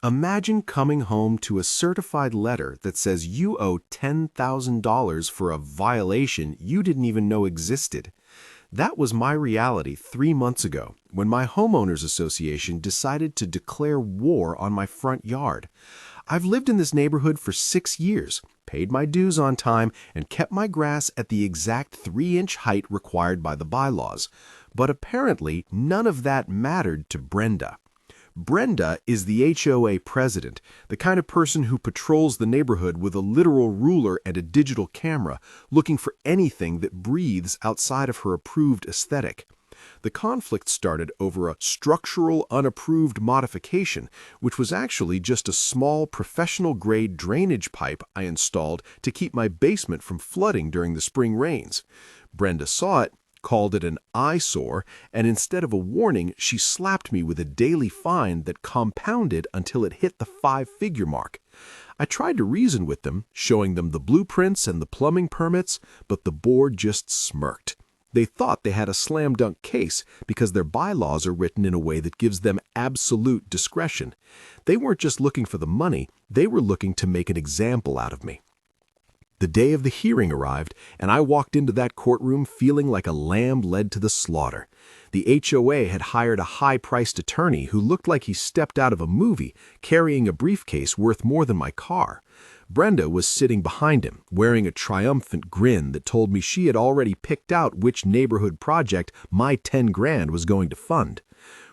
Imagine coming home to a certified letter that says you owe $10,000 for a violation you didn't even know existed. That was my reality 3 months ago when my homeowners association decided to declare war on my front yard. I've lived in this neighborhood for 6 years, paid my dues on time, and kept my grass at the exact 3-inch height required by the bylaws. But apparently, none of that mattered to Brenda. Brenda is the HOA president, the kind of person who patrols the neighborhood with a literal ruler and a digital camera, looking for anything that breathes outside of her approved aesthetic. The conflict started over a structural unapproved modification, which was actually just a small professional-grade drainage pipe I installed to keep my basement from flooding during the spring rains. Brenda saw it, called it an eyesore, and instead of a warning, she slapped me with a daily fine that compounded until it hit the 5-figure mark. I tried to reason with them, showing them the blueprints and the plumbing permits, but the board just smirked. They thought they had a slam-dunk case because their bylaws are written in a way that gives them absolute discretion. They weren't just looking for the money, they were looking to make an example out of me. The day of the hearing arrived, and I walked into that courtroom feeling like a lamb led to the slaughter. The HOA had hired a high-priced attorney who looked like he stepped out of a movie, carrying a briefcase worth more than my car. Brenda was sitting behind him, wearing a triumphant grin that told me she had already picked out which neighborhood project my 10 grand was going to fund.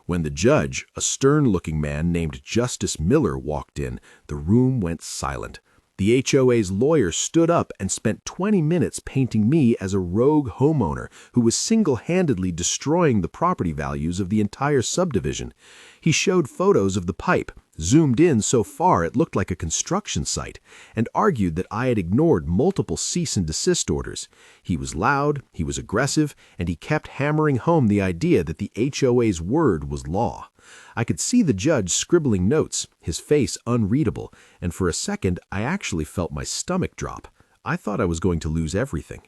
When the judge, a stern-looking man named Justice Miller, walked in, the room went silent. The HOA's lawyer stood up and spent 20 minutes painting me as a rogue homeowner who was single-handedly destroying the property values of the entire subdivision. He showed photos of the pipe, zoomed in so far it looked like a construction site, and argued that I had ignored multiple cease and desist orders. He was loud, he was aggressive, and he kept hammering home the idea that the HOA's word was law. I could see the judge scribbling notes, his face unreadable, and for a second I actually felt my stomach drop. I thought I was going to lose everything.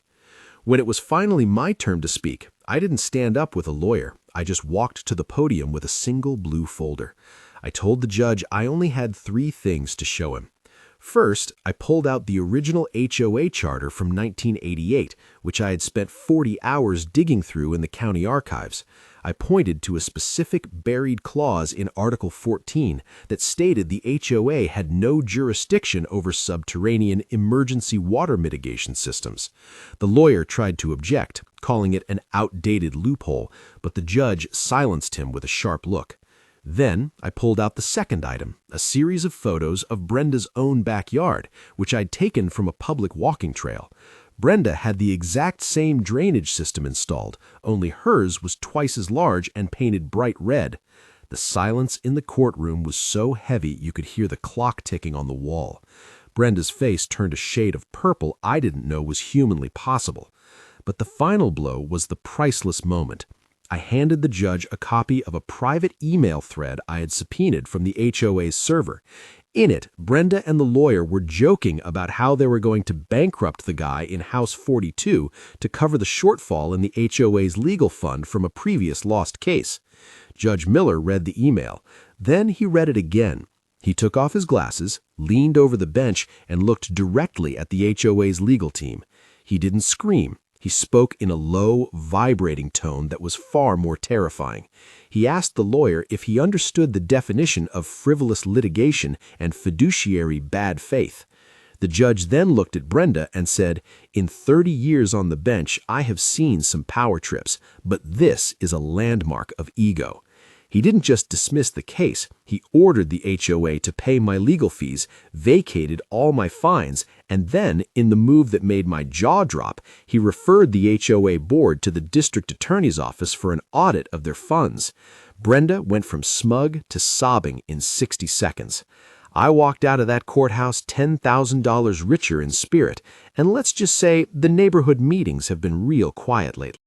When it was finally my turn to speak, I didn't stand up with a lawyer. I just walked to the podium with a single blue folder. I told the judge I only had 3 things to show him. First, I pulled out the original HOA charter from 1988, which I had spent 40 hours digging through in the county archives. I pointed to a specific buried clause in Article 14 that stated the HOA had no jurisdiction over subterranean emergency water mitigation systems. The lawyer tried to object, calling it an outdated loophole, but the judge silenced him with a sharp look. Then I pulled out the second item, a series of photos of Brenda's own backyard, which I'd taken from a public walking trail. Brenda had the exact same drainage system installed, only hers was twice as large and painted bright red. The silence in the courtroom was so heavy you could hear the clock ticking on the wall. Brenda's face turned a shade of purple I didn't know was humanly possible. But the final blow was the priceless moment. I handed the judge a copy of a private email thread I had subpoenaed from the HOA's server. In it, Brenda and the lawyer were joking about how they were going to bankrupt the guy in House 42 to cover the shortfall in the HOA's legal fund from a previous lost case. Judge Miller read the email. Then he read it again. He took off his glasses, leaned over the bench, and looked directly at the HOA's legal team. He didn't scream. He spoke in a low, vibrating tone that was far more terrifying. He asked the lawyer if he understood the definition of frivolous litigation and fiduciary bad faith. The judge then looked at Brenda and said, "In 30 years on the bench, I have seen some power trips, but this is a landmark of ego." He didn't just dismiss the case, he ordered the HOA to pay my legal fees, vacated all my fines, and then, in the move that made my jaw drop, he referred the HOA board to the district attorney's office for an audit of their funds. Brenda went from smug to sobbing in 60 seconds. I walked out of that courthouse $10,000 richer in spirit, and let's just say the neighborhood meetings have been real quiet lately.